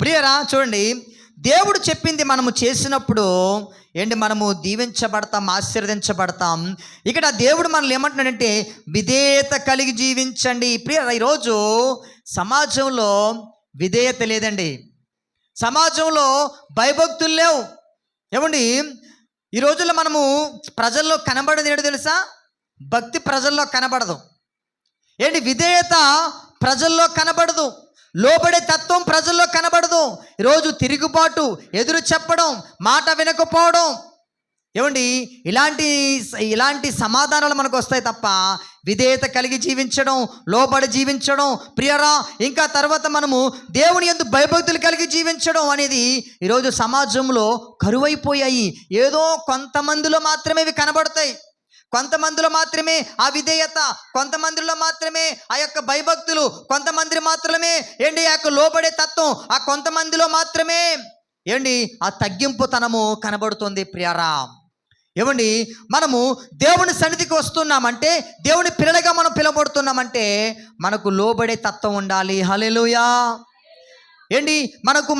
ప్రియరా చూడండి, దేవుడు చెప్పింది మనము చేసినప్పుడు మనము దీవించబడతాం, ఆశీర్వదించబడతాం. ఇక్కడ దేవుడు మనల్ని ఏమంటున్నాడంటే విధేయత కలిగి జీవించండి. ప్రియరా, ఈరోజు సమాజంలో విధేయత లేదండి. సమాజంలో భయభక్తులు లేవు. ఏమండి, ఈ రోజుల్లో మనము ప్రజల్లో కనబడేది ఏంటో తెలుసా? భక్తి ప్రజల్లో కనబడదు. విధేయత ప్రజల్లో కనబడదు. లోబడే తత్వం ప్రజల్లో కనబడదు. ఈరోజు తిరుగుబాటు, ఎదురు చెప్పడం, మాట వినకపోవడం, ఇలాంటి సమాధానాలు మనకు వస్తాయి తప్ప విధేయత కలిగి జీవించడం, లోబడి జీవించడం, ప్రియరా, ఇంకా తర్వాత మనము దేవుని యందు భయభక్తులు కలిగి జీవించడం అనేది ఈరోజు సమాజంలో కరువైపోయాయి. ఏదో కొంతమందిలో మాత్రమే ఇవి కనబడతాయి. కొంతమందిలో మాత్రమే ఆ విధేయత, కొంతమందిలో మాత్రమే ఆ యొక్క భయభక్తులు, కొంతమంది మాత్రమే ఆ యొక్క లోబడే తత్వం, ఆ కొంతమందిలో మాత్రమే ఆ తగ్గింపుతనము కనబడుతుంది. ప్రియరా, మనము దేవుని సన్నిధికి వస్తున్నామంటే, దేవుని పిల్లలుగా మనం పిలవబడుతున్నామంటే మనకు లోబడే తత్వం ఉండాలి. హల్లెలూయా.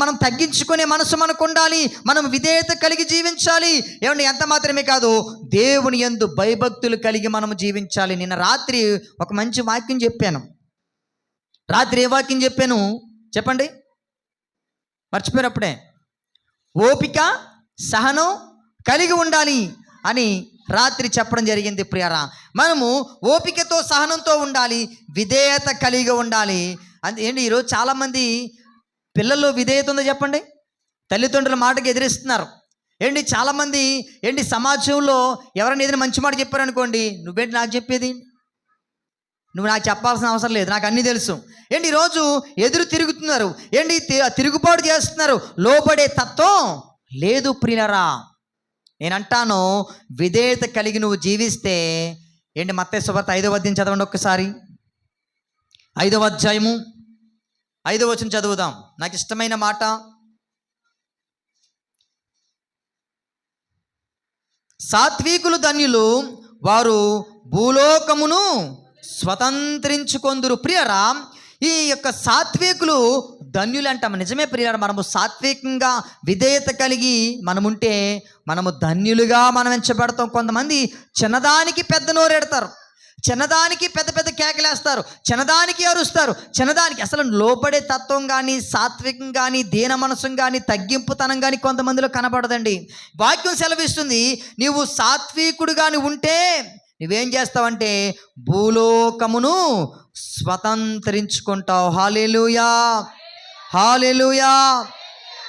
మనం తగ్గించుకునే మనసు మనకు ఉండాలి. మనం విధేయత కలిగి జీవించాలి. ఎంత మాత్రమే కాదు, దేవుని యందు భయభక్తులు కలిగి మనం జీవించాలి. నిన్న రాత్రి ఒక మంచి వాక్యం చెప్పాను. రాత్రి ఏ వాక్యం చెప్పాను చెప్పండి? మర్చిపోయినప్పుడే. ఓపిక, సహనం కలిగి ఉండాలి అని రాత్రి చెప్పడం జరిగింది. ప్రియరా, మనము ఓపికతో, సహనంతో ఉండాలి, విధేయత కలిగి ఉండాలి. ఈరోజు చాలామంది పిల్లల్లో విధేయత ఉందో చెప్పండి? తల్లిదండ్రుల మాటకి ఎదిరిస్తున్నారు. చాలామంది సమాజంలో ఎవరైనా ఏదైనా మంచి మాట చెప్పారనుకోండి, నువ్వేంటి నాకు చెప్పేది, నువ్వు నాకు చెప్పాల్సిన అవసరం లేదు, నాకు అన్నీ తెలుసు. ఈరోజు ఎదురు తిరుగుతున్నారు, తిరుగుబాటు చేస్తున్నారు. లోబడే తత్వం లేదు. ప్రియరా, నేనంటాను, విధేయత కలిగి నువ్వు జీవిస్తే మత్తయి సువార్త 5వ అధ్యాయం చదవండి ఒక్కసారి. 5వ అధ్యాయము 5వ వచనం చదువుదాం. నాకు ఇష్టమైన మాట. సాత్వికులు ధన్యులు, వారు భూలోకమును స్వతంత్రించుకొందురు. ప్రియరా, ఈ యొక్క సాత్వికులు ధన్యులు అంటాము. నిజమే ప్రియరా, మనము సాత్వికంగా విధేయత కలిగి మనముంటే మనము ధన్యులుగా మనం ఎంచబడతాం. కొంతమంది చిన్నదానికి పెద్ద నోరెడతారు, చిన్నదానికి పెద్ద పెద్ద కేకలేస్తారు, చిన్నదానికి అరుస్తారు, చిన్నదానికి అసలు లోబడే తత్వం కానీ, సాత్వికం కానీ, దీన మనసం కానీ, తగ్గింపుతనం కానీ కొంతమందిలో కనబడదండి. వాక్యం సెలవిస్తుంది, నీవు సాత్వికుడు కానీ ఉంటే నువ్వేం చేస్తావంటే భూలోకమును స్వతంత్రించుకుంటావు. హల్లెలూయా, హల్లెలూయా.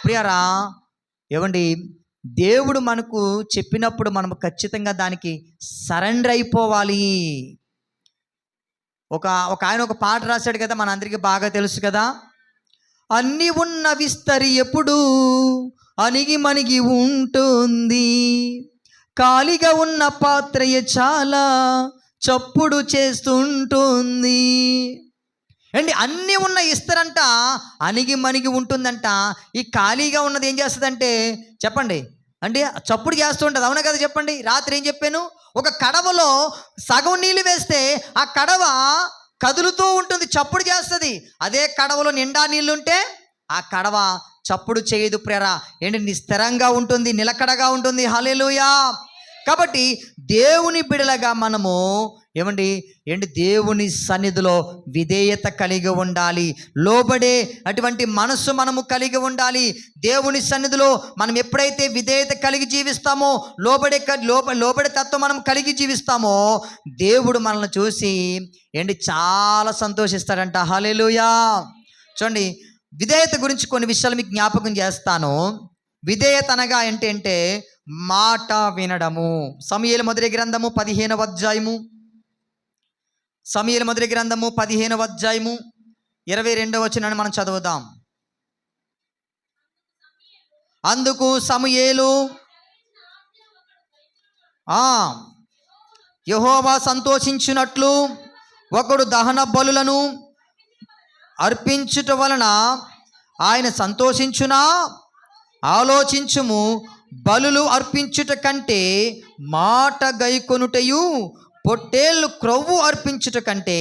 ప్రియరా, దేవుడు మనకు చెప్పినప్పుడు మనం ఖచ్చితంగా దానికి సరెండర్ అయిపోవాలి. ఒక ఆయన ఒక పాట రాశాడు కదా, మనందరికీ బాగా తెలుసు కదా. అన్నీ ఉన్న విస్తరి ఎప్పుడు అణిగి మణిగి ఉంటుంది, ఖాళీగా ఉన్న పాత్రయే చాలా చప్పుడు చేస్తుంటుంది. అన్నీ ఉన్న ఇస్తరంట అణిగి మణిగి ఉంటుందంట. ఈ ఖాళీగా ఉన్నది ఏం చేస్తుందంటే చెప్పండి చప్పుడు చేస్తూ ఉంటుంది. అవునా కదా చెప్పండి? రాత్రి ఏం చెప్పాను? ఒక కడవలో సగం నీళ్ళు వేస్తే ఆ కడవ కదులుతూ ఉంటుంది, చప్పుడు చేస్తుంది. అదే కడవలో నిండా నీళ్ళుంటే ఆ కడవ చప్పుడు చేయదు. ప్రేరా, స్థిరంగా ఉంటుంది, నిలకడగా ఉంటుంది. హల్లెలూయా. కాబట్టి దేవుని బిడలగా మనము దేవుని సన్నిధిలో విధేయత కలిగి ఉండాలి, లోబడే అటువంటి మనస్సు మనము కలిగి ఉండాలి. దేవుని సన్నిధిలో మనం ఎప్పుడైతే విధేయత కలిగి జీవిస్తామో, లోబడే తత్వం మనం కలిగి జీవిస్తామో, దేవుడు మనల్ని చూసి చాలా సంతోషిస్తాడంట. హల్లెలూయా. చూడండి, విధేయత గురించి కొన్ని విషయాలు మీకు జ్ఞాపకం చేస్తాను. విధేయత అనగా ఏంటంటే మాట వినడము. సమూయేలు మొదటి గ్రంథము 15వ అధ్యాయము, సమూయేలు మొదటి గ్రంథము 15వ అధ్యాయము 22వ వచనాన్ని మనం చదువుదాం. అందుకు సమూయేలు, యెహోవా సంతోషించినట్లు ఒకడు దహన బలులను అర్పించుట వలన ఆయన సంతోషించునా? ఆలోచించుము, బలులు అర్పించుట కంటే మాట గైకొనుటయు, పొట్టేళ్ళు క్రొవ్వు అర్పించుట కంటే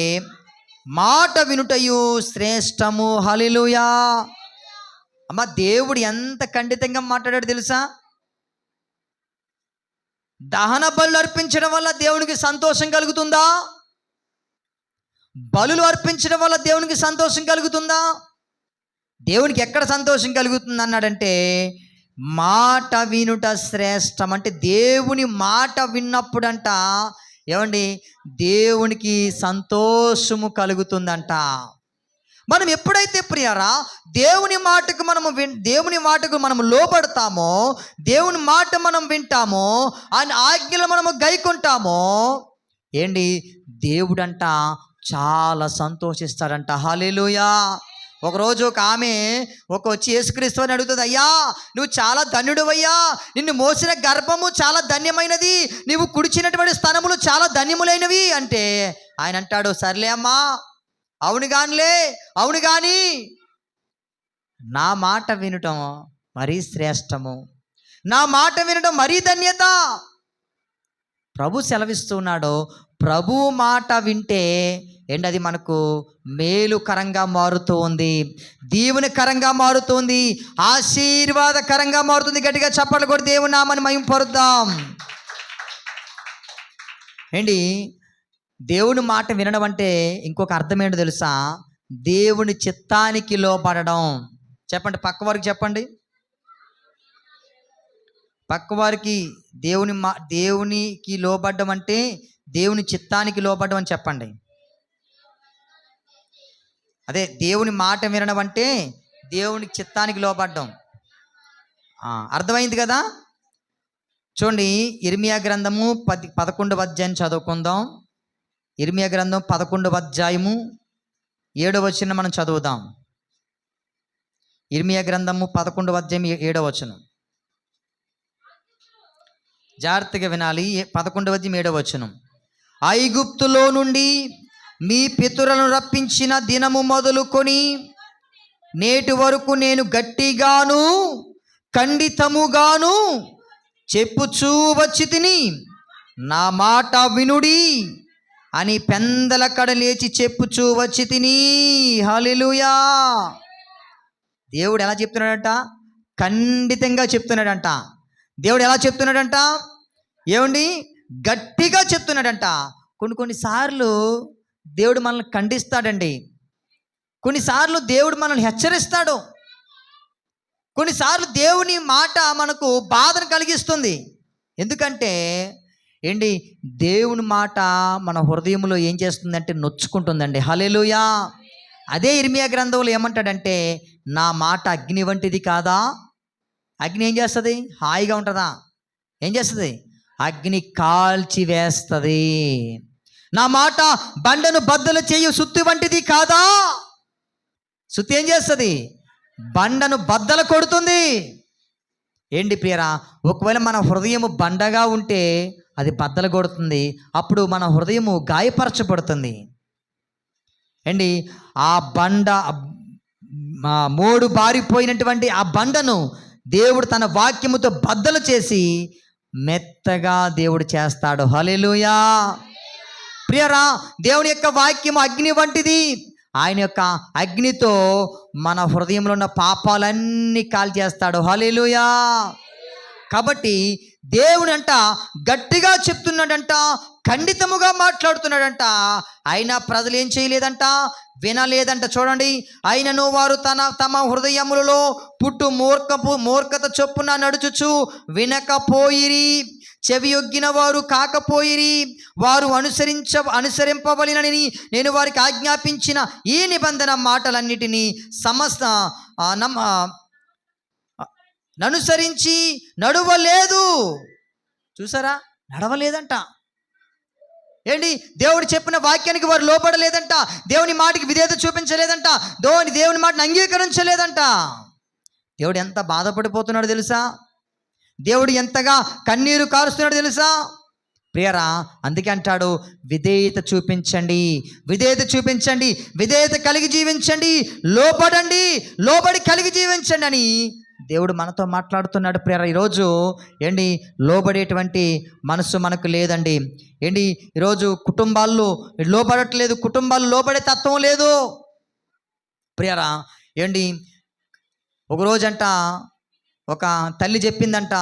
మాట వినుటయు శ్రేష్టము. హల్లెలూయా. అమ్మ, దేవుడు ఎంత ఖండితంగా మాట్లాడాడు తెలుసా? దహన బలులు అర్పించడం వల్ల దేవునికి సంతోషం కలుగుతుందా? బలులు అర్పించడం వల్ల దేవునికి సంతోషం కలుగుతుందా? దేవునికి ఎక్కడ సంతోషం కలుగుతుంది అన్నాడంటే, మాట వినుట శ్రేష్టం. అంటే దేవుని మాట విన్నప్పుడంట ఏమండి, దేవునికి సంతోషము కలుగుతుందంట. మనం ఎప్పుడైతే ప్రియారా దేవుని మాటకు మనం లోబడతామో, దేవుని మాట మనం వింటామో, ఆయన ఆజ్ఞలు మనము గైకుంటామో, ఏంటి, దేవుడంట చాలా సంతోషిస్తాడంట. హల్లెలూయా. ఒకరోజు ఒక ఆమె వచ్చి యేసుక్రీస్తు అని అడుగుతుంది, అయ్యా నువ్వు చాలా ధన్యుడివయ్యా, నిన్ను మోసిన గర్భము చాలా ధన్యమైనది, నువ్వు కుడిచినటువంటి స్థనములు చాలా ధన్యములైనవి అంటే, ఆయన అంటాడు, సర్లే అమ్మా, అవును కానీ నా మాట వినటం మరీ శ్రేష్టము, నా మాట వినటం మరీ ధన్యత. ప్రభు సెలవిస్తున్నాడు, ప్రభు మాట వింటే ఏంటి, అది మనకు మేలుకరంగా మారుతూ ఉంది, దీవెనకరంగా మారుతుంది, ఆశీర్వాదకరంగా మారుతుంది. గట్టిగా చప్పట్లు కొట్టి దేవుని నామాన్ని మహిమపరుద్దాం. ఏంటి, దేవుని మాట వినడం అంటే ఇంకొక అర్థం ఏంటో తెలుసా? దేవుని చిత్తానికి లోబడడం. చెప్పండి, పక్కవారికి చెప్పండి, పక్కవారికి దేవునికి లోబడ్డం అంటే దేవుని చిత్తానికి లోబడ్డం అని చెప్పండి. అదే దేవుని మాట వినడం అంటే దేవుని చిత్తానికి లోబడ్డం. అర్థమైంది కదా? చూడండి, ఇర్మియా గ్రంథము 11వ అధ్యాయం చదువుకుందాం. ఇర్మియా గ్రంథం 11వ అధ్యాయము 7వ వచనం మనం చదువుదాం. ఇర్మియా గ్రంథము 11వ అధ్యాయం 7వ వచనం జాగ్రత్తగా వినాలి. 11వ అధ్యాయం 7వ వచనం, ఐగుప్తులో నుండి మీ పితరులను రప్పించిన దినము మొదలుకొని నేటి వరకు నేను గట్టిగాను ఖండితముగాను చెప్పుచూ వచ్చి తిని, నా మాట వినుడి అని పెందల కడ లేచి చెప్పుచూ వచ్చి తిని. హల్లెలూయా. దేవుడు ఎలా చెప్తున్నాడంట? ఖండితంగా చెప్తున్నాడంట. దేవుడు ఎలా చెప్తున్నాడంట? ఏమండి, గట్టిగా చెప్తున్నాడంట. కొన్నిసార్లు దేవుడు మనల్ని ఖండిస్తాడండి, కొన్నిసార్లు దేవుడు మనల్ని హెచ్చరిస్తాడు, కొన్నిసార్లు దేవుని మాట మనకు బాధను కలిగిస్తుంది. ఎందుకంటే ఏంటి, దేవుని మాట మన హృదయంలో ఏం చేస్తుందంటే నొచ్చుకుంటుందండి. హల్లెలూయా. అదే ఇర్మియా గ్రంథంలో ఏమంటాడంటే, నా మాట అగ్ని వంటిది కాదా? అగ్ని ఏం చేస్తుంది? హాయిగా ఉంటుందా? ఏం చేస్తుంది? అగ్ని కాల్చి వేస్తుంది. నా మాట బండను బద్దలు చేయు సుత్తి వంటిది కాదా? సుత్తి ఏం చేస్తుంది? బండను బద్దలు కొడుతుంది. ఏంటి ప్రియరా, ఒకవేళ మన హృదయము బండగా ఉంటే అది బద్దలు కొడుతుంది, అప్పుడు మన హృదయము గాయపరచబడుతుంది. ఏంటి, ఆ బండ మోడు బారిపోయినటువంటి ఆ బండను దేవుడు తన వాక్యముతో బద్దలు చేసి మెత్తగా దేవుడు చేస్తాడు. హల్లెలూయా. ప్రియరా, దేవుని యొక్క వాక్యము అగ్ని వంటిది. ఆయన యొక్క అగ్నితో మన హృదయంలో ఉన్న పాపాలన్నీ కాల్చేస్తాడు. హల్లెలూయా. కాబట్టి దేవుడు అంట గట్టిగా చెప్తున్నాడంట, ఖండితముగా మాట్లాడుతున్నాడంట. అయినా ప్రజలు ఏం చేయలేదంట, వినలేదంట. చూడండి, అయినను వారు తమ హృదయములలో పుట్టు మూర్ఖత చొప్పున నడుచుచు వినకపోయిరి, చెవియొగ్గిన వారు కాకపోయిరి. వారు అనుసరింపవలెనని నేను వారికి ఆజ్ఞాపించిన ఈ నిబంధన మాటలన్నిటినీ ననుసరించి నడవలేదు. చూసారా, నడవలేదంట. ఏంటి, దేవుడు చెప్పిన వాక్యానికి వారు లోపడలేదంట, దేవుని మాటకి విధేయత చూపించలేదంట, దేవుని మాటను అంగీకరించలేదంట. దేవుడు ఎంత బాధపడిపోతున్నాడు తెలుసా? దేవుడు ఎంతగా కన్నీరు కారుస్తున్నాడు తెలుసా? ప్రియరా, అందుకే అంటాడు, విధేయత చూపించండి, విధేయత చూపించండి, విధేయత కలిగి జీవించండి, లోబడి కలిగి జీవించండి అని దేవుడు మనతో మాట్లాడుతున్నాడు. ప్రియరా, ఈరోజు ఏంటి, లోబడేటువంటి మనసు మనకు లేదండి. ఏంటి, ఈరోజు కుటుంబాల్లో లోబడట్లేదు, కుటుంబాలు లోబడే తత్వం లేదు. ప్రియరా, ఏంటి, ఒకరోజంట ఒక తల్లి చెప్పిందంట,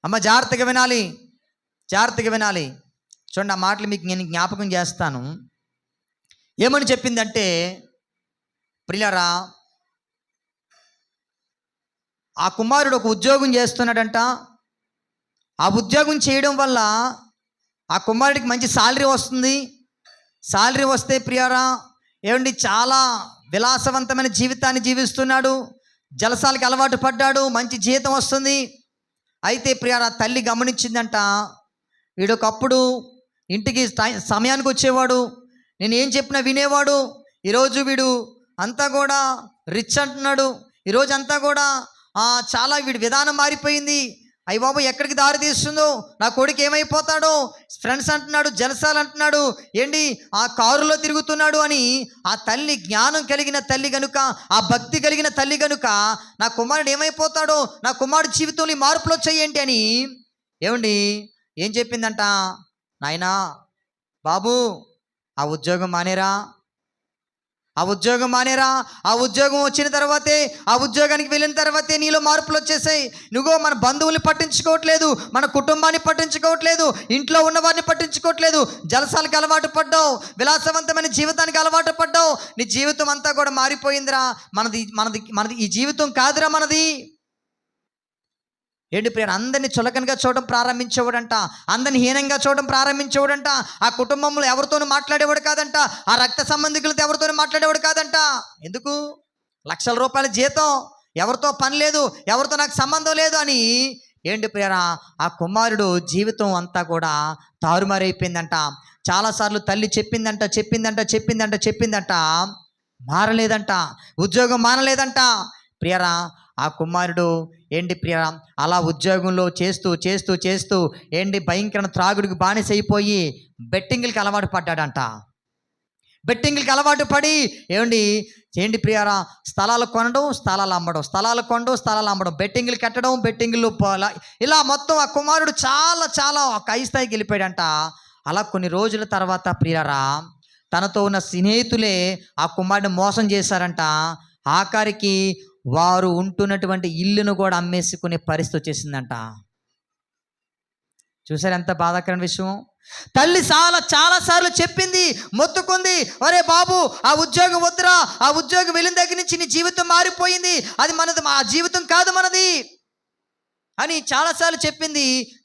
అమ్మ జాగ్రత్తగా వినాలి, జాగ్రత్తగా వినాలి. చూడండి, ఆ మాటలు మీకు నేను జ్ఞాపకం చేస్తాను. ఏమని చెప్పిందంటే, ప్రియులారా, ఆ కుమారుడు ఒక ఉద్యోగం చేస్తున్నాడంట. ఆ ఉద్యోగం చేయడం వల్ల ఆ కుమారుడికి మంచి శాలరీ వస్తుంది. శాలరీ వస్తే ప్రియారా ఏమండి, చాలా విలాసవంతమైన జీవితాన్ని జీవిస్తున్నాడు. జలసాలకి అలవాటు పడ్డాడు, మంచి జీతం వస్తుంది. అయితే ప్రియారా తల్లి గమనించిందంట, వీడొకప్పుడు ఇంటికి సమయానికి వచ్చేవాడు, నేను ఏం చెప్పినా వినేవాడు. ఈరోజు వీడు అంతా కూడా రిచ్ అంటున్నాడు. ఈరోజు అంతా కూడా చాలా వీడి విధానం మారిపోయింది. అయ్య బాబు ఎక్కడికి దారి తీస్తుందో, నా కొడుకు ఏమైపోతాడో, ఫ్రెండ్స్ అంటున్నాడు, జలసాలు అంటున్నాడు, ఏంటి ఆ కారులో తిరుగుతున్నాడు అని ఆ తల్లి జ్ఞానం కలిగిన తల్లి గనుక, ఆ భక్తి కలిగిన తల్లి గనుక, నా కుమారుడు ఏమైపోతాడో, నా కుమారుడు జీవితంలో మార్పులు వచ్చాయేంటి అని ఏమండి ఏం చెప్పిందంట, నాయనా బాబు ఆ ఉద్యోగం మానేరా, ఆ ఉద్యోగం మానేరా. ఆ ఉద్యోగం వచ్చిన తర్వాతే, ఆ ఉద్యోగానికి వెళ్ళిన తర్వాతే నీలో మార్పులు వచ్చేసాయి. నువ్వు మన బంధువుల్ని పట్టించుకోవట్లేదు, మన కుటుంబాన్ని పట్టించుకోవట్లేదు, ఇంట్లో ఉన్నవారిని పట్టించుకోవట్లేదు, జలసాలకు అలవాటు పడ్డావు, విలాసవంతమైన జీవితానికి అలవాటు పడ్డావు. నీ జీవితం అంతా కూడా మారిపోయిందిరా. మనది మనది మనది ఈ జీవితం కాదురా మనది. ఏంటి ప్రియ, అందరినీ చులకనగా చూడడం ప్రారంభించేవాడంట, అందరిని హీనంగా చూడడం ప్రారంభించేవాడంట. ఆ కుటుంబంలో ఎవరితోనూ మాట్లాడేవాడు కాదంట, ఆ రక్త సంబంధికులతో ఎవరితోనూ మాట్లాడేవాడు కాదంట. ఎందుకు? లక్షల రూపాయల జీతం, ఎవరితో పని లేదు, ఎవరితో నాకు సంబంధం లేదు అని. ఏంటి ప్రియరా, ఆ కుమారుడు జీవితం అంతా కూడా తారుమారైపోయిందంట. చాలాసార్లు తల్లి చెప్పిందంట, మారలేదంట, ఉద్యోగం మానలేదంట. ప్రియరా ఆ కుమారుడు ఏంటి ప్రియరా అలా ఉద్యోగంలో చేస్తూ ఏంటి భయంకర త్రాగుడికి బానిసైపోయి బెట్టింగ్లకి అలవాటు పడ్డాడంట. బెట్టింగ్లకి అలవాటు పడి ఏంటి ప్రియారా స్థలాలు కొనడం, స్థలాలు అమ్మడం, బెట్టింగ్లు కట్టడం, బెట్టింగ్లు ఇలా మొత్తం ఆ కుమారుడు చాలా ఒక హై స్థాయికి వెళ్ళిపోయాడంట. అలా కొన్ని రోజుల తర్వాత ప్రియారా తనతో ఉన్న స్నేహితులే ఆ కుమారుడిని మోసం చేశారంట. ఆఖరికి వారు ఉంటున్నటువంటి ఇల్లును కూడా అమ్మేసుకునే పరిస్థితి వచ్చేసిందంట. చూసారు ఎంత బాధాకరమైన విషయం. తల్లి చాలాసార్లు చెప్పింది, మొత్తుకుంది, ఒరే బాబు ఆ ఉద్యోగం వద్దురా, ఆ ఉద్యోగం వెళ్ళిన దగ్గర నుంచి నీ జీవితం మారిపోయింది, అది మనది, ఆ జీవితం కాదు మనది అని చాలాసార్లు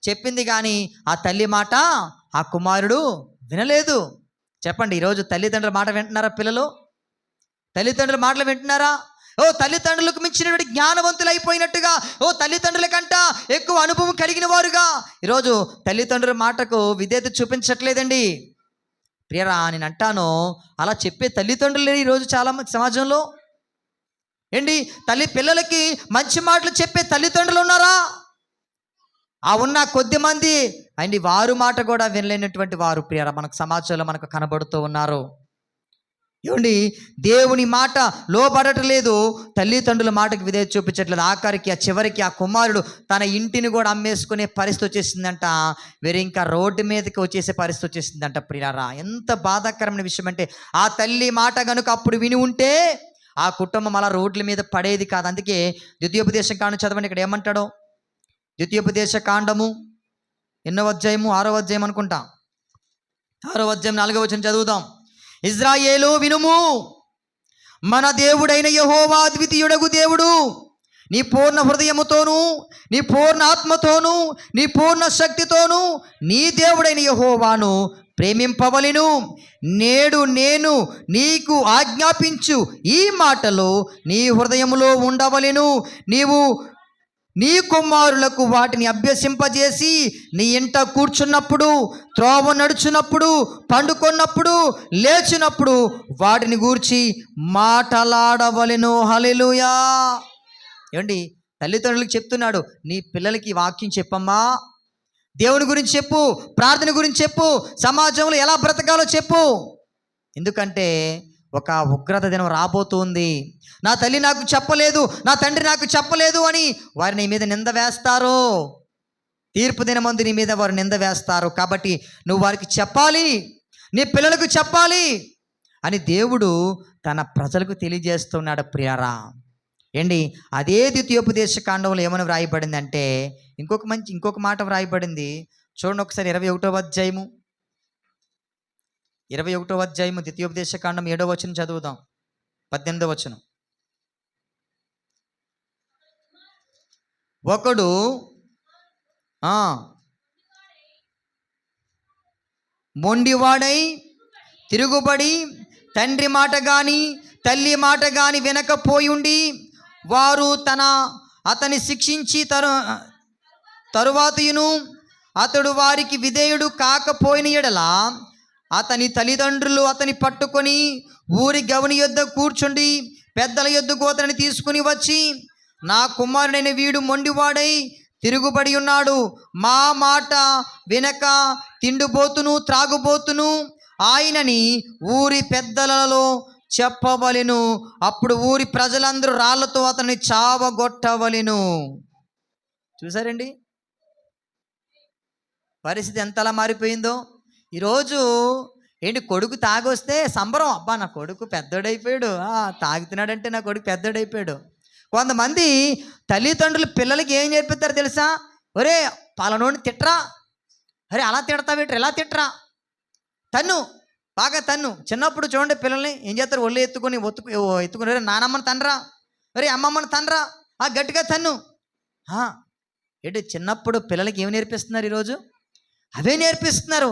చెప్పింది కానీ ఆ తల్లి మాట ఆ కుమారుడు వినలేదు. చెప్పండి, ఈరోజు తల్లిదండ్రుల మాట వింటున్నారా పిల్లలు? తల్లిదండ్రుల మాటలు వింటున్నారా? తల్లిదండ్రులకు మించినటువంటి జ్ఞానవంతులు అయిపోయినట్టుగా, తల్లిదండ్రుల కంట ఎక్కువ అనుభవం కలిగిన వారుగా ఈరోజు తల్లిదండ్రుల మాటకు విధేయత చూపించట్లేదండి. ప్రియరా నేను అంటాను, అలా చెప్పే తల్లిదండ్రులు ఈరోజు చాలామంది సమాజంలో. పిల్లలకి మంచి మాటలు చెప్పే తల్లిదండ్రులు ఉన్నారా? ఆ ఉన్న కొద్ది మంది వారు మాట కూడా వినలేనటువంటి వారు ప్రియరా మనకు సమాజంలో మనకు కనబడుతూ ఉన్నారు. దేవుని మాట లోబడట్లేదు, తల్లిదండ్రుల మాటకు విధేయత చూపించట్లేదు. ఆఖరికి చివరికి ఆ కుమారుడు తన ఇంటిని కూడా అమ్మేసుకునే పరిస్థితి వచ్చేసిందంట. వేరే ఇంకా రోడ్డు మీదకి వచ్చేసే పరిస్థితి వచ్చేసిందంట. ప్రియారా ఎంత బాధాకరమైన విషయం అంటే, ఆ తల్లి మాట కనుక అప్పుడు విని ఉంటే ఆ కుటుంబం అలా రోడ్ల మీద పడేది కాదు. అందుకే ద్వితీయోపదేశ కాండం చదవండి, ఇక్కడ ఏమంటాడో. ద్వితీయోపదేశ కాండము 8వ అధ్యాయము 6వ అధ్యాయం అనుకుంటా, 6వ అధ్యాయం 4వ వచనం చదువుదాం. ఇజ్రాయేలు వినుము, మన దేవుడైన యెహోవా అద్వితీయుడగు దేవుడు. నీ పూర్ణ హృదయముతోనూ, నీ పూర్ణ ఆత్మతోనూ, నీ పూర్ణ శక్తితోనూ నీ దేవుడైన యెహోవాను ప్రేమింపవలెను. నేడు నేను నీకు ఆజ్ఞాపించు ఈ మాటలు నీ హృదయములో ఉండవలెను. నీవు నీ కుమారులకు వాటిని అభ్యసింపజేసి నీ ఇంట కూర్చున్నప్పుడు, త్రోవ నడుచున్నప్పుడు, పండుకొన్నప్పుడు, లేచినప్పుడు వాటిని గూర్చి మాటలాడవలెను. హల్లెలూయా. తల్లిదండ్రులకు చెప్తున్నాడు, నీ పిల్లలకి వాక్యం చెప్పమ్మా, దేవుని గురించి చెప్పు, ప్రార్థన గురించి చెప్పు, సమాజంలో ఎలా బ్రతకాలో చెప్పు. ఎందుకంటే ఒక ఉగ్రత దినం రాబోతుంది. నా తల్లి నాకు చెప్పలేదు, నా తండ్రి నాకు చెప్పలేదు అని వారు నీ మీద నింద వేస్తారు. తీర్పు దినమందు నీ మీద వారు నింద వేస్తారు. కాబట్టి నువ్వు వారికి చెప్పాలి, నీ పిల్లలకు చెప్పాలి అని దేవుడు తన ప్రజలకు తెలియజేస్తున్నాడు. ప్రియారా ఏంటి అదే ద్వితీయోపదేశ కాండంలో ఏమని వ్రాయబడింది అంటే ఇంకొక మాట వ్రాయబడింది. చూడండి ఒకసారి 21వ అధ్యాయము 21వ అధ్యాయము ద్వితీయోపదేశ కాండం 7వ వచనం చదువుదాం. 18వ వచనం. ఒకడు మొండివాడై తిరుగుబడి తండ్రి మాట గాని తల్లి మాట గాని వినకపోయుండి వారు అతని శిక్షించి తరువాతయును అతడు వారికి విధేయుడు కాకపోయిన ఎడల అతని తల్లిదండ్రులు అతని పట్టుకొని ఊరి గవని యొద్ద కూర్చుండి పెద్దల యొద్దకు అతని తీసుకుని వచ్చి, నా కుమారుడైన వీడు మొండివాడై తిరుగుబడి ఉన్నాడు, మా మాట వినక తిండిబోతును త్రాగుబోతును ఆయనని ఊరి పెద్దలలో చెప్పవలెను. అప్పుడు ఊరి ప్రజలందరూ రాళ్లతో అతన్ని చావగొట్టవలెను. చూసారండి పరిస్థితి ఎంతలా మారిపోయిందో. ఈరోజు ఏంటి, కొడుకు తాగొస్తే సంబరం, అబ్బా నా కొడుకు పెద్దోడైపోయాడు, తాగుతున్నాడంటే నా కొడుకు పెద్దోడైపోయాడు. కొంతమంది తల్లిదండ్రులు పిల్లలకి ఏం నేర్పిస్తారు తెలుసా? ఒరే పలానోడిని తిట్రా, అరే అలా తిడతావేట్రా, ఎలా తిట్రా, తన్ను, బాగా తన్ను. చిన్నప్పుడు చూడండి పిల్లల్ని ఏం చేస్తారు, ఒళ్ళు ఎత్తుకుని నానమ్మని తనరా, ఒరే అమ్మమ్మని తనరా, గట్టిగా తన్ను. ఏంటి చిన్నప్పుడు పిల్లలకి ఏమి నేర్పిస్తున్నారు ఈరోజు? అవే నేర్పిస్తున్నారు.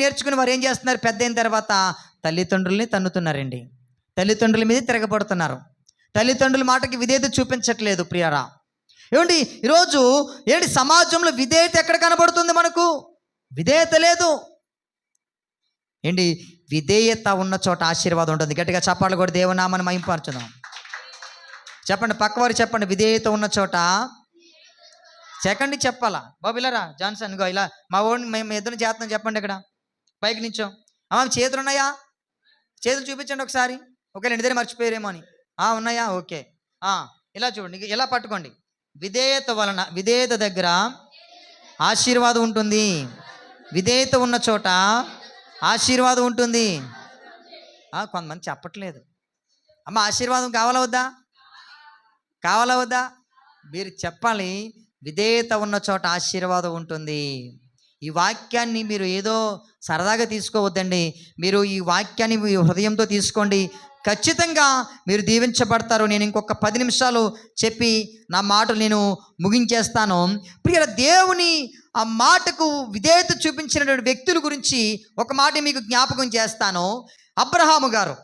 నేర్చుకుని వారు ఏం చేస్తున్నారు, పెద్ద అయిన తర్వాత తల్లిదండ్రుల్ని తన్నుతున్నారండి, తల్లిదండ్రుల మీద తిరగబడుతున్నారు, తల్లిదండ్రుల మాటకి విధేయత చూపించట్లేదు. ప్రియారా ఏమండి ఈరోజు సమాజంలో విధేయత ఎక్కడ కనబడుతుంది? మనకు విధేయత లేదు. ఏంటి, విధేయత ఉన్న చోట ఆశీర్వాదం ఉంటుంది. గట్టిగా చప్పాళ్ళు కూడా దేవునామాన్ని మహింపరచుదాం. చెప్పండి, పక్కవారు చెప్పండి, విధేయత ఉన్న చోట. సెకండ్ చెప్పాలా బాబు, ఇలా రా జాన్సన్, గో ఇలా మా ఓడిని మేము ఇద్దరు చేస్తున్నాం, చెప్పండి ఇక్కడ పైకి నించో. చేతులు ఉన్నాయా? చేతులు చూపించండి ఒకసారి. ఓకే, ఇద్దరు మర్చిపోయారేమో అని. ఉన్నాయా? ఓకే. ఇలా చూడండి, ఇలా పట్టుకోండి. విధేయత దగ్గర ఆశీర్వాదం ఉంటుంది. విధేయత ఉన్న చోట ఆశీర్వాదం ఉంటుంది. కొంతమంది చెప్పట్లేదు. ఆశీర్వాదం కావాలా వద్దా? మీరు చెప్పాలి. విధేయత ఉన్న చోట ఆశీర్వాదం ఉంటుంది. ఈ వాక్యాన్ని మీరు ఏదో సరదాగా తీసుకోవద్దండి. మీరు ఈ వాక్యాన్ని మీ హృదయంతో తీసుకోండి. ఖచ్చితంగా మీరు దీవించబడతారు. నేను ఇంకొక 10 నిమిషాలు చెప్పి నా మాటలు నేను ముగించేస్తాను. ప్రియుల, దేవుని ఆ మాటకు విధేయత చూపించినటువంటి వ్యక్తుల గురించి ఒక మాట మీకు జ్ఞాపకం చేస్తాను. అబ్రహాము గారు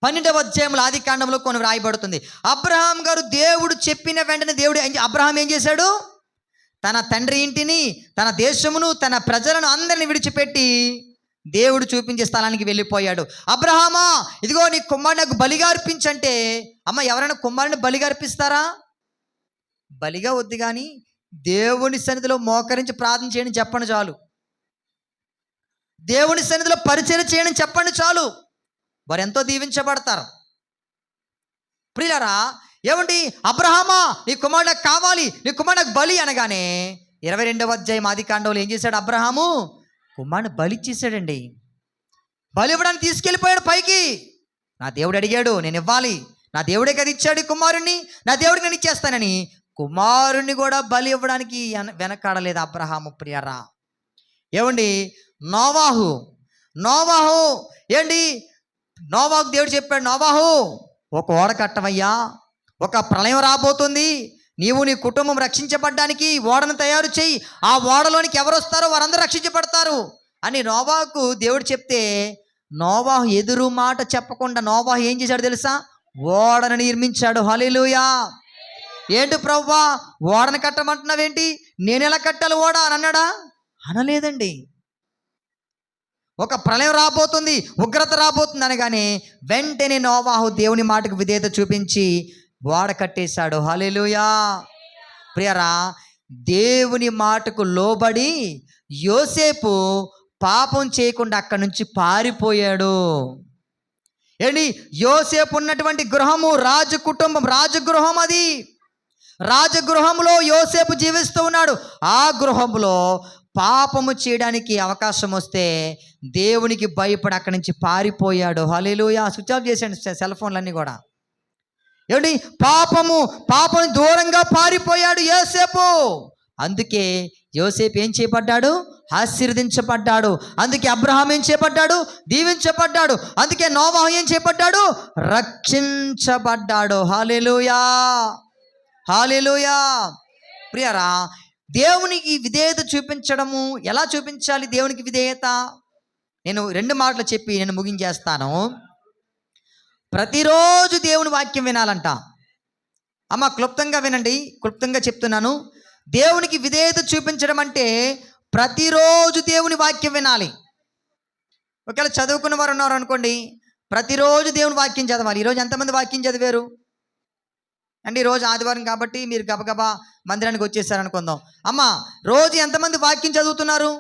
12వ అధ్యాయంలో ఆదికాండంలో కొన్ని వ్రాయబడుతుంది. అబ్రహాం గారు దేవుడు చెప్పిన వెంటనే అబ్రహాం ఏం చేశాడు? తన తండ్రి ఇంటిని, తన దేశమును, తన ప్రజలను అందరిని విడిచిపెట్టి దేవుడు చూపించే స్థలానికి వెళ్ళిపోయాడు. అబ్రహామా, ఇదిగో నీ కుమారుని నాకు బలిగా అర్పించంటే, ఎవరైనా కుమారుని బలిగా అర్పిస్తారా? బలిగా వద్దు, కానీ దేవుని సన్నిధిలో మోకరించి ప్రార్థన చేయని చెప్పండి చాలు. దేవుని సన్నిధిలో పరిచయం చేయని చెప్పండి చాలు. వారు ఎంతో దీవించబడతారు. ప్రియులారా, ఏమండి, అబ్రహామా నీ కుమారుడు నాకు కావాలి, నీ కుమారుడు నాకు బలి అనగానే 22వ అధ్యాయం ఆదికాండంలో ఏం చేశాడు? అబ్రహాము కుమారుని బలి ఇచ్చేసాడండి. బలి ఇవ్వడానికి తీసుకెళ్ళిపోయాడు పైకి. నా దేవుడు అడిగాడు, నేను ఇవ్వాలి, నా దేవుడే కదా ఇచ్చాడు కుమారుణ్ణి, నా దేవుడికి నేను ఇచ్చేస్తానని కుమారుణ్ణి కూడా బలి ఇవ్వడానికి వెనకాడలేదు అబ్రహాము. ప్రియరా ఏమండి, నోవాహు ఏంటి, నోవాహు దేవుడు చెప్పాడు, నోవాహు ఒక ఓడ కట్టవయ్యా, ఒక ప్రళయం రాబోతుంది, నీవు నీ కుటుంబం రక్షించబడ్డానికి ఓడను తయారు చేయి, ఆ ఓడలోనికి ఎవరు వస్తారో వారందరూ రక్షించబడతారు అని నోవాహుకు దేవుడు చెప్తే, నోవాహు ఎదురు మాట చెప్పకుండా నోవాహు ఏం చేశాడు తెలుసా? ఓడను నిర్మించాడు. హల్లెలూయా. ఏంటి ప్రభువా ఓడను కట్టమంటున్నావేంటి, నేను ఎలా కట్టాలి ఓడ అని అన్నాడా? అనలేదండి. ఒక ప్రళయం రాబోతుంది, ఉగ్రత రాబోతుంది అనగానే వెంటనే నోవాహు దేవుని మాటకు విధేయత చూపించి ఓడ కట్టేశాడు. హల్లెలూయా. ప్రియరా, దేవుని మాటకు లోబడి యోసేపు పాపం చేయకుండా అక్కడి నుంచి పారిపోయాడు. ఏంటి, యోసేపు ఉన్నటువంటి గృహము రాజగృహం అది. రాజగృహంలో యోసేపు జీవిస్తూ ఉన్నాడు. ఆ గృహంలో పాపము చేయడానికి అవకాశం వస్తే దేవునికి భయపడి అక్కడి నుంచి పారిపోయాడు. హల్లెలూయా. స్విచ్ ఆఫ్ చేశాడు సెల్ ఫోన్లన్నీ కూడా. ఏమిటి? పాపం దూరంగా పారిపోయాడు యోసేపు. అందుకే యోసేపు ఏం చేయబడ్డాడు? ఆశీర్వదించబడ్డాడు. అందుకే అబ్రహాం ఏం చేయబడ్డాడు? దీవించబడ్డాడు. అందుకే నోవహు ఏం చేయబడ్డాడు? రక్షించబడ్డాడు. హల్లెలూయా, హల్లెలూయా. ప్రియరా, దేవునికి విధేయత చూపించడము ఎలా చూపించాలి? దేవునికి విధేయత నేను 2 మాటలు చెప్పి నేను ముగించేస్తాను. ప్రతిరోజు దేవుని వాక్యం వినాలంట. అమ్మ క్లుప్తంగా వినండి, క్లుప్తంగా చెప్తున్నాను. దేవునికి విధేయత చూపించడం అంటే ప్రతిరోజు దేవుని వాక్యం వినాలి. ఒకవేళ చదువుకున్న వారు ఉన్నారు అనుకోండి, ప్రతిరోజు దేవుని వాక్యం చదవాలి. ఈరోజు ఎంతమంది వాక్యం చదివారు అంటే? ఈరోజు ఆదివారం కాబట్టి మీరు గబగబా మందిరానికి వచ్చేసారు అనుకుందాం. అమ్మ రోజు ఎంతమంది వాక్యం చదువుతున్నారు?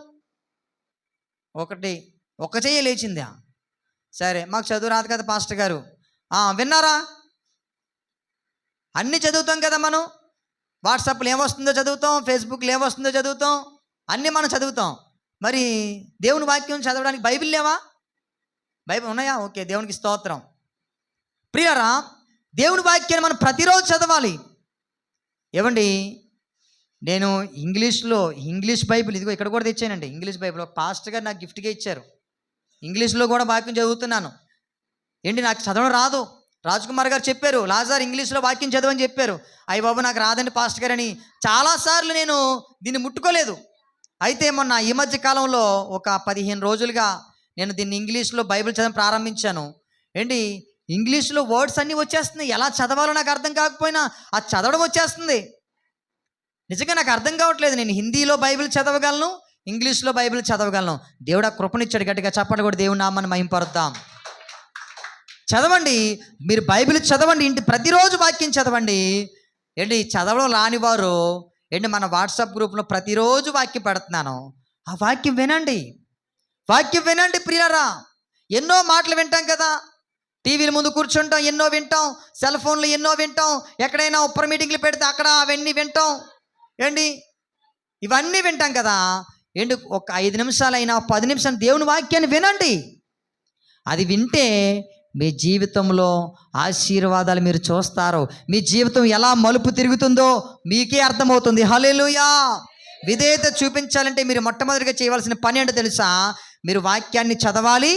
ఒక చెయ్యి లేచిందా? సరే, మాకు చదువు రాదు కదా పాస్టర్ గారు. విన్నారా? అన్నీ చదువుతాం కదా మనం. వాట్సాప్లో ఏమొస్తుందో చదువుతాం, ఫేస్బుక్లో ఏమొస్తుందో చదువుతాం, అన్నీ మనం చదువుతాం. మరి దేవుని వాక్యం చదవడానికి బైబిల్ లేవా? బైబిల్ ఉన్నాయా? ఓకే, దేవునికి స్తోత్రం. ప్రియరా, దేవుని వాక్యాన్ని మనం ప్రతిరోజు చదవాలి. ఏమండి, నేను ఇంగ్లీష్ బైబిల్ ఇదిగో ఇక్కడ కూడా తెచ్చానండి. ఇంగ్లీష్ బైబిల్ ఒక పాస్టర్ గారు నాకు గిఫ్ట్గా ఇచ్చారు. ఇంగ్లీష్లో కూడా వాక్యం చదువుతున్నాను. ఏంటి, నాకు చదవడం రాదు. రాజ్కుమార్ గారు చెప్పారు, లాజర్ ఇంగ్లీష్లో వాక్యం చదవని చెప్పారు. అయ్య బాబు నాకు రాదండి పాస్టర్ గారు అని చాలాసార్లు నేను దీన్ని ముట్టుకోలేదు. అయితే మొన్న ఈ మధ్య కాలంలో ఒక 15 రోజులుగా నేను దీన్ని ఇంగ్లీష్లో బైబిల్ చదవడం ప్రారంభించాను. ఏంటి, ఇంగ్లీష్లో వర్డ్స్ అన్నీ వచ్చేస్తున్నాయి. ఎలా చదవాలో నాకు అర్థం కాకపోయినా అది చదవడం వచ్చేస్తుంది. నిజంగా నాకు అర్థం కావట్లేదు. నేను హిందీలో బైబిల్ చదవగలను, ఇంగ్లీష్లో బైబిల్ చదవగలను. దేవుడు ఆ కృపనిచ్చాడు. గట్టిగా చెప్పండి కూడా దేవుని నామాన్ని మహింపరుద్దాం. చదవండి, మీరు బైబిల్ చదవండి. ఇంటి ప్రతిరోజు వాక్యం చదవండి. ఏంటి, చదవడం రానివారు ఏంటి, మన వాట్సాప్ గ్రూప్లో ప్రతిరోజు వాక్యం పెడుతున్నాను. ఆ వాక్యం వినండి, వాక్యం వినండి ప్రియులారా. ఎన్నో మాటలు వింటాం కదా, టీవీల ముందు కూర్చుంటాం, ఎన్నో వింటాం, సెల్ ఫోన్లు ఎన్నో వింటాం, ఎక్కడైనా ఉప్పర మీటింగ్లు పెడితే అక్కడ అవన్నీ వింటాం. ఏంటి, ఇవన్నీ వింటాం కదా. ఏంటి, ఒక 5 నిమిషాలైనా 10 నిమిషాలు దేవుని వాక్యాన్ని వినండి. అది వింటే మీ జీవితంలో ఆశీర్వాదాలు మీరు చూస్తారు. మీ జీవితం ఎలా మలుపు తిరుగుతుందో మీకే అర్థమవుతుంది. హల్లెలూయా. విధేయత చూపించాలంటే మీరు మొట్టమొదటిగా చేయవలసిన పని ఏంటో తెలుసా? మీరు వాక్యాన్ని చదవాలి,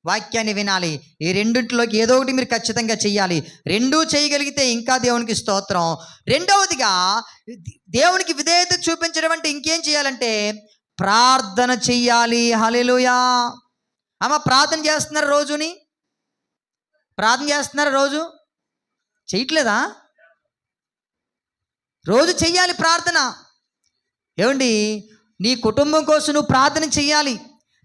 వాక్యాన్ని వినాలి. ఈ రెండింటిలోకి ఏదో ఒకటి మీరు ఖచ్చితంగా చెయ్యాలి. రెండూ చేయగలిగితే ఇంకా దేవునికి స్తోత్రం. రెండవదిగా దేవునికి విధేయత చూపించడం అంటే ఇంకేం చేయాలంటే ప్రార్థన చెయ్యాలి. హల్లెలూయా. అమ్మ ప్రార్థన చేస్తున్నారు రోజుని? ప్రార్థన చేస్తున్నారా? రోజు చేయట్లేదా? రోజు చెయ్యాలి ప్రార్థన. ఏమండి, నీ కుటుంబం కోసం నువ్వు ప్రార్థన చెయ్యాలి,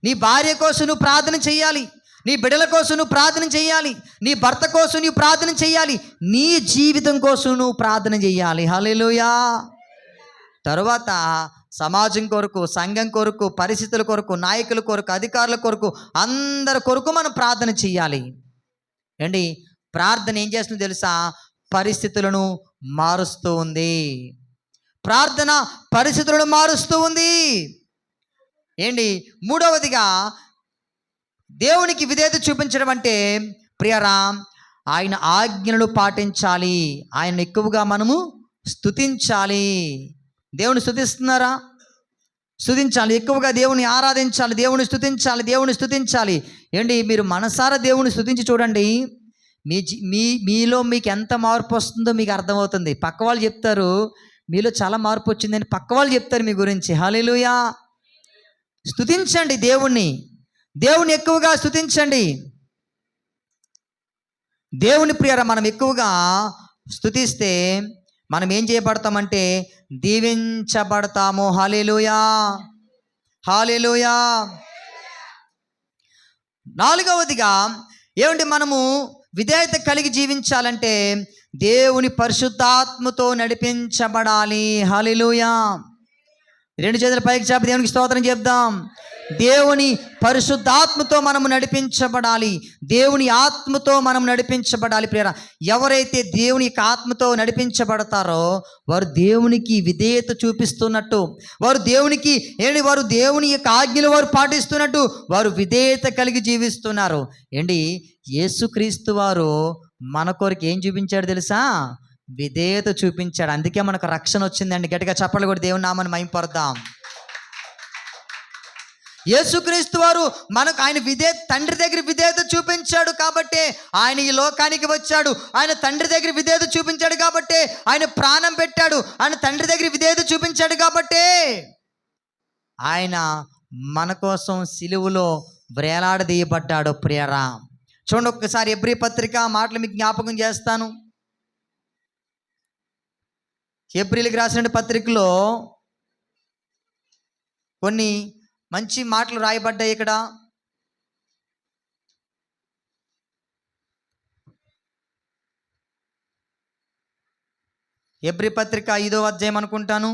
నీ భార్య కోసం నువ్వు ప్రార్థన చెయ్యాలి, నీ బిడ్డల కోసం నువ్వు ప్రార్థన చెయ్యాలి, నీ భర్త కోసం నువ్వు ప్రార్థన చెయ్యాలి, నీ జీవితం కోసం నువ్వు ప్రార్థన చెయ్యాలి. హల్లెలూయా. తరువాత సమాజం కొరకు, సంఘం కొరకు, పరిస్థితుల కొరకు, నాయకుల కొరకు, అధికారుల కొరకు, అందరి కొరకు మనం ప్రార్థన చెయ్యాలి. ఏంటి, ప్రార్థన ఏం చేస్తుందో తెలుసా? పరిస్థితులను మారుస్తూ ఉంది. ప్రార్థన పరిస్థితులను మారుస్తూ ఉంది. ఏంటి, మూడవదిగా దేవునికి విధేయత చూపించడం అంటే ప్రియరా, ఆయన ఆజ్ఞలను పాటించాలి. ఆయన ఎక్కువగా మనము స్తుతించాలి. దేవుని స్తుతిస్తున్నారా? స్తుతించాలి, ఎక్కువగా దేవుని ఆరాధించాలి, దేవుని స్తుతించాలి, దేవుని స్తుతించాలి. ఏంటి, మీరు మనసారా దేవుని స్తుతించి చూడండి. మీలో మీకు ఎంత మార్పు వస్తుందో మీకు అర్థమవుతుంది. పక్క వాళ్ళు చెప్తారు మీలో చాలా మార్పు వచ్చిందని, పక్క వాళ్ళు చెప్తారు మీ గురించి. హల్లెలూయా. స్తుతించండి దేవుణ్ణి, దేవుని ఎక్కువగా స్తుతించండి. దేవుని ప్రియరా, మనం ఎక్కువగా స్తుతిస్తే మనం ఏం చేయబడతామంటే దీవించబడతాము. హల్లెలూయా, హల్లెలూయా. నాలుగవదిగా ఏమంటే మనము విధేయత కలిగి జీవించాలంటే దేవుని పరిశుద్ధాత్మతో నడిపించబడాలి. హల్లెలూయా. రెండు చేతుల పైకి చాపి దేవునికి స్తోత్రం చెప్దాం. దేవుని పరిశుద్ధాత్మతో మనము నడిపించబడాలి. దేవుని ఆత్మతో మనం నడిపించబడాలి. ప్రియరా, ఎవరైతే దేవుని యొక్క ఆత్మతో నడిపించబడతారో వారు దేవునికి విధేయత చూపిస్తున్నట్టు, వారు దేవుని యొక్క ఆజ్ఞలు వారు పాటిస్తున్నట్టు వారు విధేయత కలిగి జీవిస్తున్నారు. యేసుక్రీస్తు వారు మన కొరకు ఏం చూపించాడు తెలుసా? విధేయత చూపించాడు. అందుకే మనకు రక్షణ వచ్చిందండి. గట్టిగా చప్పట్లు కూడా దేవుని నామాన్ని మహిమపడదాం. యేసుక్రీస్తు వారు మనకు తండ్రి దగ్గర విధేయత చూపించాడు కాబట్టే ఆయన ఈ లోకానికి వచ్చాడు. ఆయన తండ్రి దగ్గర విధేయత చూపించాడు కాబట్టే ఆయన ప్రాణం పెట్టాడు. ఆయన తండ్రి దగ్గర విధేయత చూపించాడు కాబట్టే ఆయన మన కోసం సిలువలో వేలాడదీయబడ్డాడు. ప్రియరా, చూడండి ఒక్కసారి ఎబ్రీ పత్రిక మాటలు మీకు జ్ఞాపకం చేస్తాను. ఏప్రిల్కి రాసిన పత్రికలో కొన్ని మంచి మాటలు రాయబడ్డాయి. ఇక్కడ ఎబ్రీ పత్రిక 5వ అధ్యాయం అనుకుంటాను.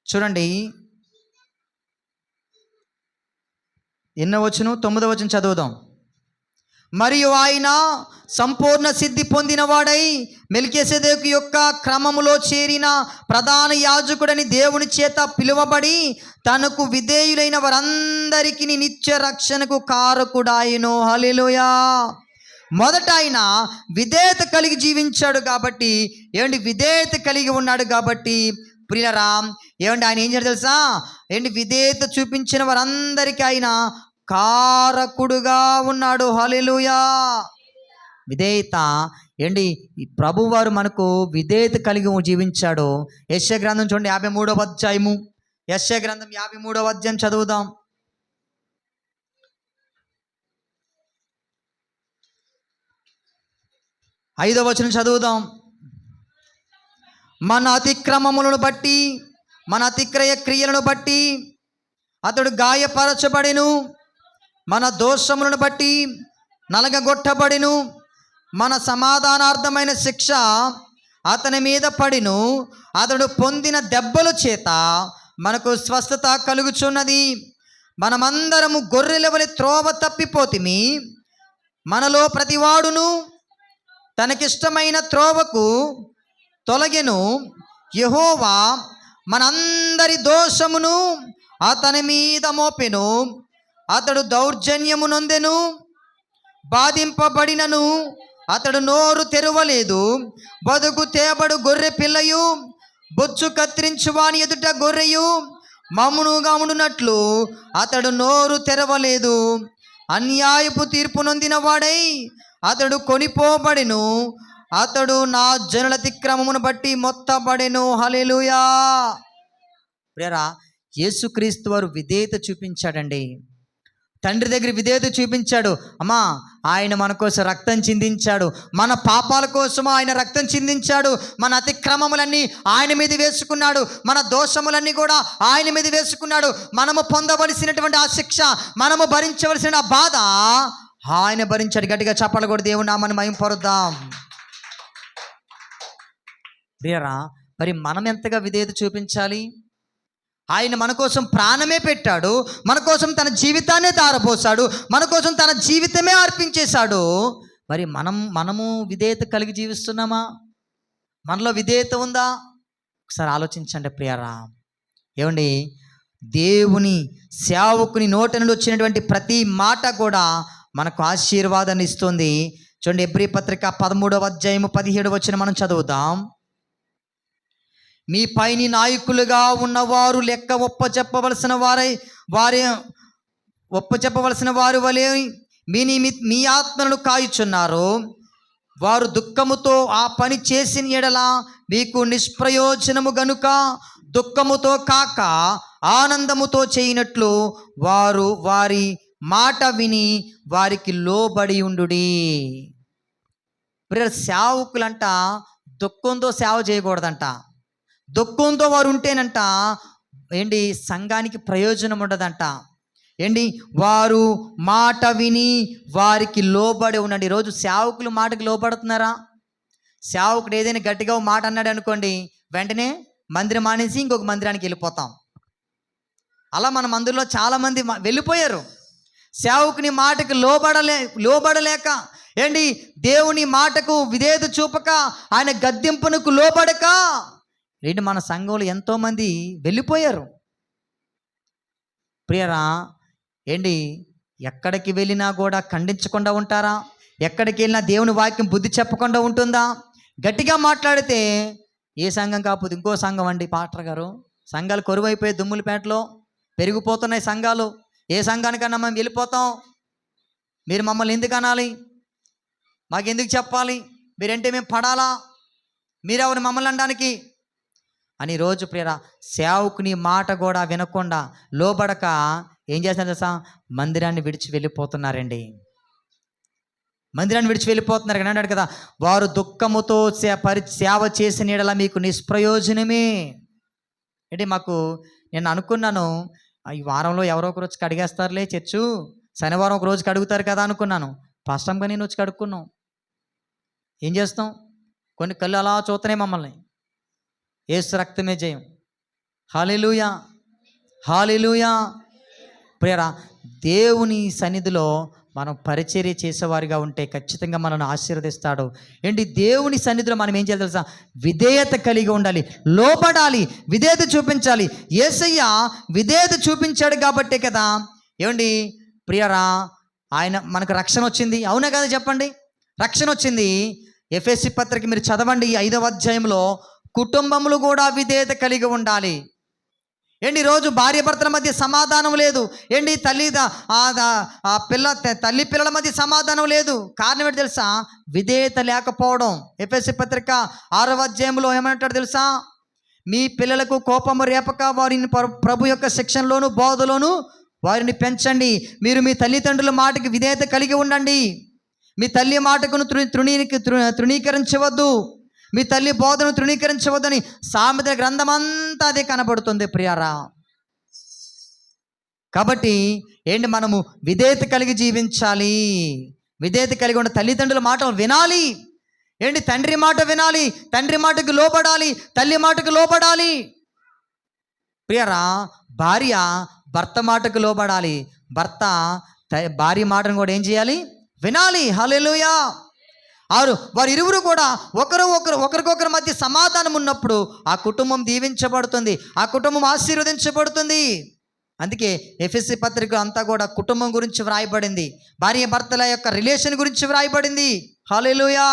చూడండి, ఎన్నో వచనం? 9వ వచనం చదువుదాం. మరియు ఆయన సంపూర్ణ సిద్ధి పొందినవాడై మెల్కీసెదెకు యొక్క క్రమములో చేరిన ప్రధాన యాజకుడని దేవుని చేత పిలువబడి తనకు విధేయులైన వారందరికీ నిత్య రక్షణకు కారకుడాయను. హల్లెలూయా. మొదట ఆయన విధేయత కలిగి జీవించాడు కాబట్టి, విధేయత కలిగి ఉన్నాడు కాబట్టి ప్రియరా, ఆయన ఏం చేయాలి తెలుసా? విధేయత చూపించిన వారందరికీ ఆయన కారకుడుగా ఉన్నాడు. హల్లెలూయా. విధేయత ఈ ప్రభువారు మనకు విధేయత కలిగి జీవించాడు. యెషయా గ్రంథం చూడండి 53వ అధ్యాయము. యెషయా గ్రంథం 53వ అధ్యాయం చదువుదాం. 5వ వచనం చదువుదాం. మన అతిక్రమములను బట్టి, మన అతిక్రయ క్రియలను బట్టి అతడు గాయపరచబడెను, మన దోషములను బట్టి నలగగొట్టబడెను, మన సమాధానార్థమైన శిక్ష అతని మీద పడిను, అతడు పొందిన దెబ్బల చేత మనకు స్వస్థత కలుగుచున్నది. మనమందరము గొర్రెల వలె త్రోవ తప్పిపోతిమి, మనలో ప్రతివాడును తనకిష్టమైన త్రోవకు తొలగెను. యెహోవా మనందరి దోషమును అతని మీద మోపెను, అతడు దౌర్జన్యము నొందెను, బాధింపబడినను అతడు నోరు తెరవలేదు. బతుకు తేబడు గొర్రె పిల్లయు, బొచ్చు కత్తిరించు వాని ఎదుట గొర్రెయు మమ్మునుగా ఉండునట్లు అతడు నోరు తెరవలేదు. అన్యాయపు తీర్పు నొందిన వాడై అతడు కొనిపోబడెను, అతడు నా జనుల అతిక్రమమును బట్టి మొత్తబడెను. హల్లెలూయా. ప్రియరా, యేసుక్రీస్తు వారు విధేయత చూపించాడండి. తండ్రి దగ్గర విధేయత చూపించాడు. అమ్మా, ఆయన మన కోసం రక్తం చిందించాడు. మన పాపాల కోసం ఆయన రక్తం చిందించాడు. మన అతిక్రమములన్నీ ఆయన మీద వేసుకున్నాడు. మన దోషములన్నీ కూడా ఆయన మీద వేసుకున్నాడు. మనము పొందవలసినటువంటి ఆ శిక్ష, మనము భరించవలసిన బాధ ఆయన భరించాడు. గట్టిగా చప్పట్లు కూడా దేవుని నామాన్ని మహిమపరుద్దాం. ప్రియరా, మరి మనం ఎంతగా విధేయత చూపించాలి? ఆయన మన కోసం ప్రాణమే పెట్టాడు, మన కోసం తన జీవితాన్నే ధారపోసాడు, మన కోసం తన జీవితమే అర్పించేశాడు. మరి మనము విధేయత కలిగి జీవిస్తున్నామా? మనలో విధేయత ఉందా? ఒకసారి ఆలోచించండి ప్రియరా. దేవుని సేవకుని నోటి నుండి వచ్చినటువంటి ప్రతి మాట కూడా మనకు ఆశీర్వాదాన్ని ఇస్తుంది. చూడండి, ఎబ్రీ పత్రిక 13వ అధ్యాయము 17వ వచనం మనం చదువుదాం. మీ పైని నాయకులుగా ఉన్నవారు లెక్క ఒప్పచెప్పవలసిన వారి వలె మీ ఆత్మలను కాయుచున్నారు. వారు దుఃఖముతో ఆ పని చేసిన ఎడల మీకు నిష్ప్రయోజనము గనుక దుఃఖముతో కాక ఆనందముతో చేయనట్లు వారు వారి మాట విని వారికి లోబడి ఉండుడి. సేవకులంట దుఃఖంతో సేవ చేయకూడదంట. దుఃఖంతో వారు ఉంటేనంట సంఘానికి ప్రయోజనం ఉండదంట. వారు మాట విని వారికి లోబడి ఉండండి. ఈరోజు సేవకులు మాటకి లోబడుతున్నారా? సేవకుడు ఏదైనా గట్టిగా ఓ మాట అన్నాడు అనుకోండి, వెంటనే మందిరం మానేసి ఇంకొక మందిరానికి వెళ్ళిపోతాం. అలా మన మందిరంలో చాలామంది వెళ్ళిపోయారు. సేవకుని మాటకు లోబడలేక ఏంటి, దేవుని మాటకు విధేయత చూపక, ఆయన గద్దింపునకు లోబడక ఏంటి మన సంఘంలో ఎంతోమంది వెళ్ళిపోయారు. ప్రియరా, ఏంటి ఎక్కడికి వెళ్ళినా కూడా ఖండించకుండా ఉంటారా? ఎక్కడికి వెళ్ళినా దేవుని వాక్యం బుద్ధి చెప్పకుండా ఉంటుందా? గట్టిగా మాట్లాడితే ఏ సంఘం కాకపోతే ఇంకో సంఘం అండి. పాస్టర్ గారు, సంఘాలు కొరువైపోయి దుమ్ములపేటలో పెరిగిపోతున్నాయి సంఘాలు. ఏ సంఘానికన్నా మేము వెళ్ళిపోతాం, మీరు మమ్మల్ని ఎందుకు అనాలి, మాకెందుకు చెప్పాలి, మీరంటే మేము పడాలా, మీరెవరు మమ్మల్ని అనడానికి అని రోజు ప్రియరా సేవకుని మాట కూడా వినకుండా లోబడక ఏం చేస్తున్నారు తెలుసా? మందిరాన్ని విడిచి వెళ్ళిపోతున్నారండి. మందిరాన్ని విడిచి వెళ్ళిపోతున్నారు. కానీ అన్నాడు కదా, వారు దుఃఖముతో సేవ చేసిన యెడల మీకు నిష్ప్రయోజనమే. అంటే మాకు నేను అనుకున్నాను, ఈ వారంలో ఎవరో ఒక రోజు కడిగేస్తారులే చర్చు, శనివారం ఒక రోజు కడుగుతారు కదా అనుకున్నాను. ఫస్ట్ నేను వచ్చి కడుక్కున్నాం. ఏం చేస్తాం, కొన్ని కళ్ళు అలా చూస్తున్నాయి మమ్మల్ని. యేసు రక్తమే జయం. హల్లెలూయా, హల్లెలూయా. ప్రియరా, దేవుని సన్నిధిలో మనం పరిచర్య చేసేవారిగా ఉంటే ఖచ్చితంగా మనల్ని ఆశీర్వదిస్తాడు. ఏంటి, దేవుని సన్నిధిలో మనం ఏం చేయాలి తెలుసా? విధేయత కలిగి ఉండాలి, లోపడాలి, విధేయత చూపించాలి. యేసయ్య విధేయత చూపించాడు కాబట్టే కదా ఏమండి ప్రియరా ఆయన మనకు రక్షణ వచ్చింది. అవునా కదా చెప్పండి? రక్షణ వచ్చింది. ఎఫెసీ పత్రిక మీరు చదవండి, 5వ అధ్యాయంలో కుటుంబములు కూడా విధేయత కలిగి ఉండాలి. ఏంటి, రోజు భార్య భర్తల మధ్య సమాధానం లేదు. ఏంటి, తల్లి పిల్లల మధ్య సమాధానం లేదు. కారణం ఏంటి తెలుసా? విధేయత లేకపోవడం. ఎఫెసీ పత్రిక 6వ అధ్యాయంలో ఏమంటాడు తెలుసా? మీ పిల్లలకు కోపము రేపక వారిని ప్రభు యొక్క శిక్షణలోను బోధలోను వారిని పెంచండి. మీరు మీ తల్లిదండ్రుల మాటకి విధేయత కలిగి ఉండండి. మీ తల్లి మాటకును తృణీకరించవద్దు, మీ తల్లి బోధను తృణీకరించవద్దని సామెతల గ్రంథం అంతా అదే కనబడుతుంది ప్రియారా. కాబట్టి ఏంటి, మనము విధేయత కలిగి జీవించాలి. విధేయత కలిగి ఉన్న తల్లిదండ్రుల మాటలు వినాలి. ఏంటి, తండ్రి మాట వినాలి, తండ్రి మాటకు లోబడాలి, తల్లి మాటకు లోబడాలి. ప్రియారా, భార్య భర్త మాటకు లోబడాలి, భర్త భార్య మాటను కూడా ఏం చేయాలి? వినాలి. హల్లెలూయా. వారు ఇరువురు కూడా ఒకరికొకరి మధ్య సమాధానం ఉన్నప్పుడు ఆ కుటుంబం దీవించబడుతుంది, ఆ కుటుంబం ఆశీర్వదించబడుతుంది. అందుకే ఎఫెసీ పత్రిక అంతా కూడా కుటుంబం గురించి వ్రాయబడింది, భార్య భర్తల యొక్క రిలేషన్ గురించి వ్రాయబడింది. హల్లెలూయా.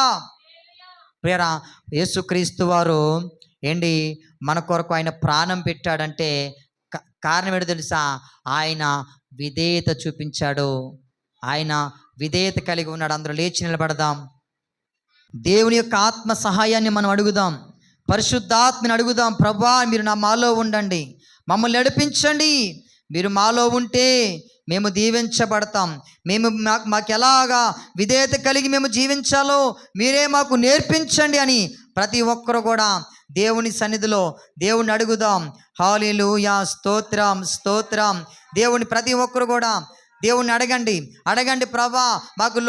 ప్రియరా, యేసుక్రీస్తు వారు ఏంటి మన కొరకు ఆయన ప్రాణం పెట్టాడంటే కారణం ఏంటో తెలుసా? ఆయన విధేయత చూపించాడు, ఆయన విధేయత కలిగి ఉన్నాడు. అందరూ లేచి నిలబడదాం. దేవుని యొక్క ఆత్మ సహాయాన్ని మనం అడుగుదాం, పరిశుద్ధాత్మని అడుగుదాం. ప్రభువా, మీరు మాలో ఉండండి, మమ్మల్ని నడిపించండి. మీరు మాలో ఉంటే మేము దీవించబడతాం. మాకు ఎలాగా విధేయత కలిగి మేము జీవించాలో మీరే మాకు నేర్పించండి అని ప్రతి ఒక్కరు కూడా దేవుని సన్నిధిలో దేవుని అడుగుదాం. హల్లెలూయా, స్తోత్రం, స్తోత్రం. దేవుని ప్రతి ఒక్కరు కూడా దేవుణ్ణి అడగండి. ప్రభువా, మాకు